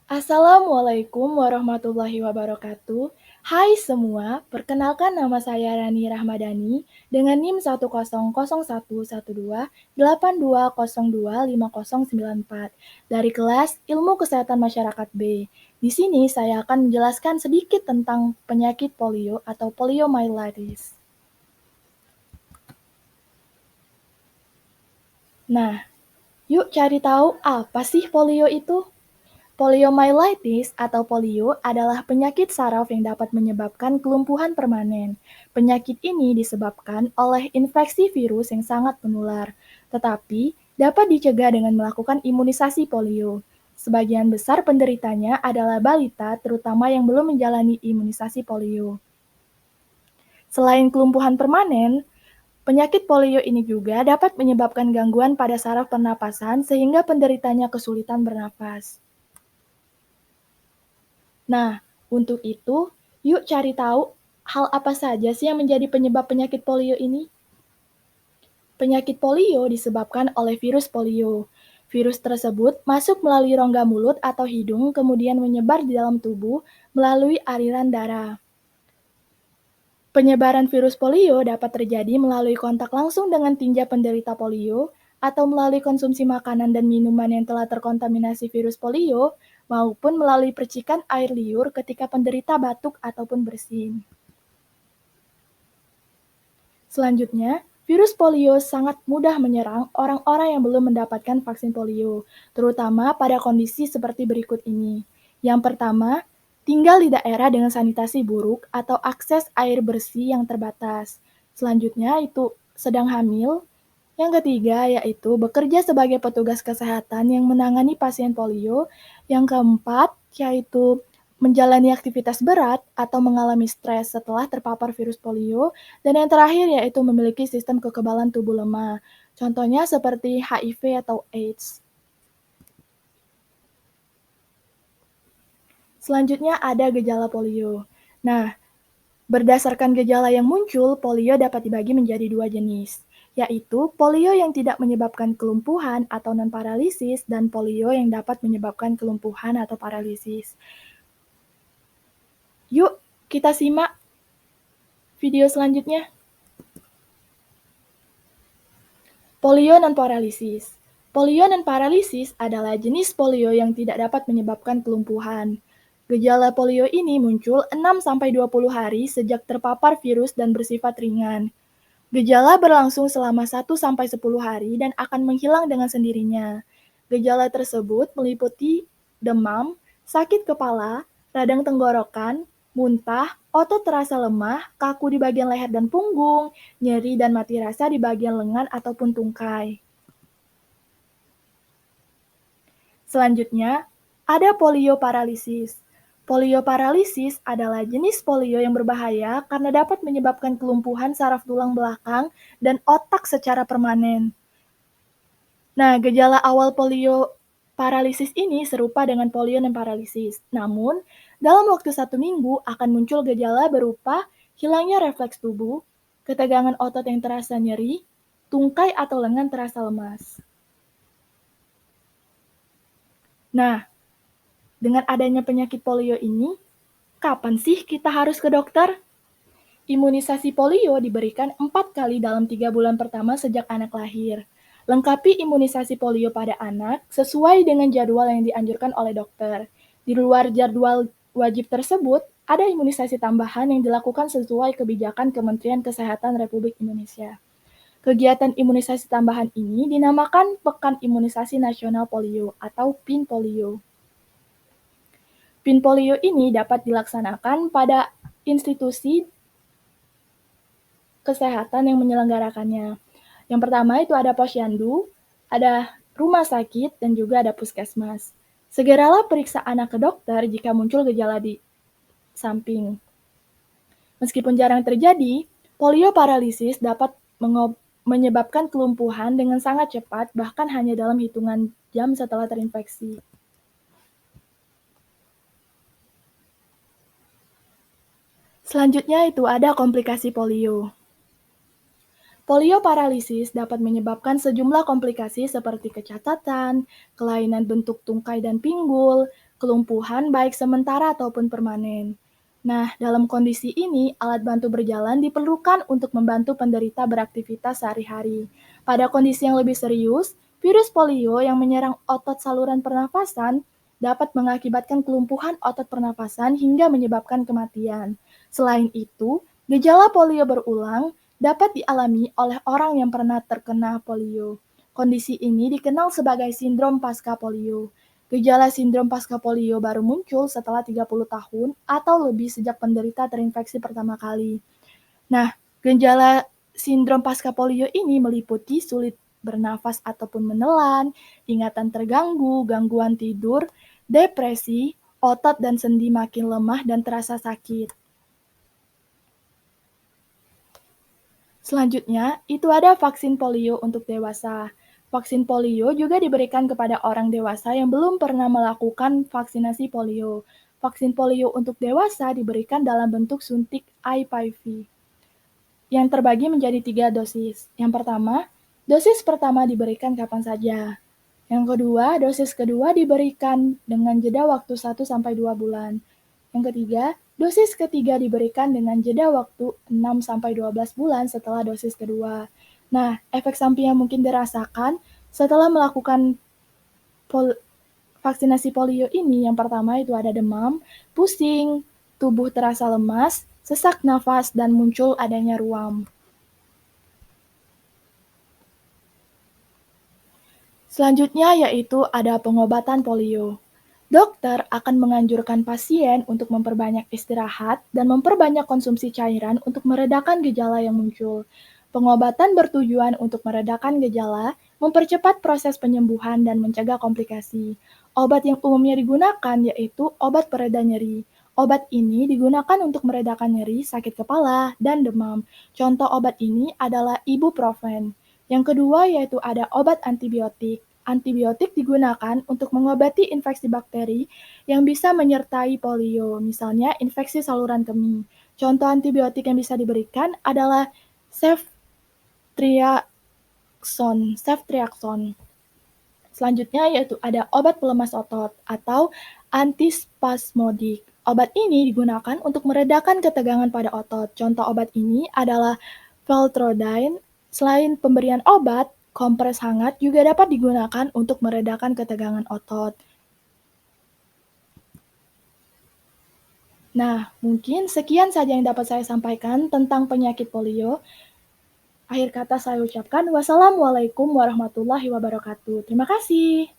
Assalamualaikum warahmatullahi wabarakatuh. Hai semua, perkenalkan nama saya Rani Rahmadani dengan NIM 1001128202504 dari kelas Ilmu Kesehatan Masyarakat B. Di sini saya akan menjelaskan sedikit tentang penyakit polio atau poliomyelitis. Nah, yuk cari tahu apa sih polio itu? Poliomyelitis atau polio adalah penyakit saraf yang dapat menyebabkan kelumpuhan permanen. Penyakit ini disebabkan oleh infeksi virus yang sangat menular, tetapi dapat dicegah dengan melakukan imunisasi polio. Sebagian besar penderitanya adalah balita, terutama yang belum menjalani imunisasi polio. Selain kelumpuhan permanen, penyakit polio ini juga dapat menyebabkan gangguan pada saraf pernapasan sehingga penderitanya kesulitan bernapas. Nah, untuk itu, yuk cari tahu hal apa saja sih yang menjadi penyebab penyakit polio ini. Penyakit polio disebabkan oleh virus polio. Virus tersebut masuk melalui rongga mulut atau hidung, kemudian menyebar di dalam tubuh melalui aliran darah. Penyebaran virus polio dapat terjadi melalui kontak langsung dengan tinja penderita polio, atau melalui konsumsi makanan dan minuman yang telah terkontaminasi virus polio, maupun melalui percikan air liur ketika penderita batuk ataupun bersin. Selanjutnya, virus polio sangat mudah menyerang orang-orang yang belum mendapatkan vaksin polio, terutama pada kondisi seperti berikut ini. Yang pertama, tinggal di daerah dengan sanitasi buruk atau akses air bersih yang terbatas. Selanjutnya itu sedang hamil. Yang ketiga yaitu bekerja sebagai petugas kesehatan yang menangani pasien polio. Yang keempat yaitu menjalani aktivitas berat atau mengalami stres setelah terpapar virus polio. Dan yang terakhir yaitu memiliki sistem kekebalan tubuh lemah. Contohnya seperti HIV atau AIDS. Selanjutnya ada gejala polio. Nah, berdasarkan gejala yang muncul, polio dapat dibagi menjadi dua jenis, yaitu polio yang tidak menyebabkan kelumpuhan atau non-paralisis dan polio yang dapat menyebabkan kelumpuhan atau paralisis. Yuk, kita simak video selanjutnya. Polio non-paralisis. Polio non-paralisis adalah jenis polio yang tidak dapat menyebabkan kelumpuhan. Gejala polio ini muncul 6-20 hari sejak terpapar virus dan bersifat ringan. Gejala berlangsung selama 1-10 hari dan akan menghilang dengan sendirinya. Gejala tersebut meliputi demam, sakit kepala, radang tenggorokan, muntah, otot terasa lemah, kaku di bagian leher dan punggung, nyeri dan mati rasa di bagian lengan ataupun tungkai. Selanjutnya, ada polioparalisis. Polioparalisis adalah jenis polio yang berbahaya karena dapat menyebabkan kelumpuhan saraf tulang belakang dan otak secara permanen. Nah, gejala awal polio paralisis ini serupa dengan polio non-paralisis. Namun, dalam waktu 1 minggu akan muncul gejala berupa hilangnya refleks tubuh, ketegangan otot yang terasa nyeri, tungkai atau lengan terasa lemas. Nah, dengan adanya penyakit polio ini, kapan sih kita harus ke dokter? Imunisasi polio diberikan 4 kali dalam 3 bulan pertama sejak anak lahir. Lengkapi imunisasi polio pada anak sesuai dengan jadwal yang dianjurkan oleh dokter. Di luar jadwal wajib tersebut, ada imunisasi tambahan yang dilakukan sesuai kebijakan Kementerian Kesehatan Republik Indonesia. Kegiatan imunisasi tambahan ini dinamakan Pekan Imunisasi Nasional Polio atau PIN Polio. PIN polio ini dapat dilaksanakan pada institusi kesehatan yang menyelenggarakannya. Yang pertama itu ada posyandu, ada rumah sakit, dan juga ada puskesmas. Segeralah periksa anak ke dokter jika muncul gejala di samping. Meskipun jarang terjadi, polio paralisis dapat menyebabkan kelumpuhan dengan sangat cepat, bahkan hanya dalam hitungan jam setelah terinfeksi. Selanjutnya itu ada komplikasi polio. Polio paralisis dapat menyebabkan sejumlah komplikasi seperti kecacatan, kelainan bentuk tungkai dan pinggul, kelumpuhan baik sementara ataupun permanen. Nah, dalam kondisi ini, alat bantu berjalan diperlukan untuk membantu penderita beraktivitas sehari-hari. Pada kondisi yang lebih serius, virus polio yang menyerang otot saluran pernafasan dapat mengakibatkan kelumpuhan otot pernafasan hingga menyebabkan kematian. Selain itu, gejala polio berulang dapat dialami oleh orang yang pernah terkena polio. Kondisi ini dikenal sebagai sindrom pasca polio. Gejala sindrom pasca polio baru muncul setelah 30 tahun atau lebih sejak penderita terinfeksi pertama kali. Nah, gejala sindrom pasca polio ini meliputi sulit bernafas ataupun menelan, ingatan terganggu, gangguan tidur, depresi, otot dan sendi makin lemah dan terasa sakit. Selanjutnya, itu ada vaksin polio untuk dewasa. Vaksin polio juga diberikan kepada orang dewasa yang belum pernah melakukan vaksinasi polio. Vaksin polio untuk dewasa diberikan dalam bentuk suntik IPV yang terbagi menjadi 3 dosis. Yang pertama, dosis pertama diberikan kapan saja. Yang kedua, dosis kedua diberikan dengan jeda waktu 1-2 bulan. Yang ketiga, dosis ketiga diberikan dengan jeda waktu 6-12 bulan setelah dosis kedua. Nah, efek samping yang mungkin dirasakan setelah melakukan vaksinasi polio ini, yang pertama itu ada demam, pusing, tubuh terasa lemas, sesak nafas, dan muncul adanya ruam. Selanjutnya yaitu ada pengobatan polio. Dokter akan menganjurkan pasien untuk memperbanyak istirahat dan memperbanyak konsumsi cairan untuk meredakan gejala yang muncul. Pengobatan bertujuan untuk meredakan gejala, mempercepat proses penyembuhan dan mencegah komplikasi. Obat yang umumnya digunakan yaitu obat pereda nyeri. Obat ini digunakan untuk meredakan nyeri, sakit kepala, dan demam. Contoh obat ini adalah ibuprofen. Yang kedua yaitu ada obat antibiotik. Antibiotik digunakan untuk mengobati infeksi bakteri yang bisa menyertai polio, misalnya infeksi saluran kemih. Contoh antibiotik yang bisa diberikan adalah ceftriaxone. Selanjutnya yaitu ada obat pelemas otot atau antispasmodik. Obat ini digunakan untuk meredakan ketegangan pada otot. Contoh obat ini adalah Valtrodine. Selain pemberian obat, kompres hangat juga dapat digunakan untuk meredakan ketegangan otot. Nah, mungkin sekian saja yang dapat saya sampaikan tentang penyakit polio. Akhir kata saya ucapkan wassalamualaikum warahmatullahi wabarakatuh. Terima kasih.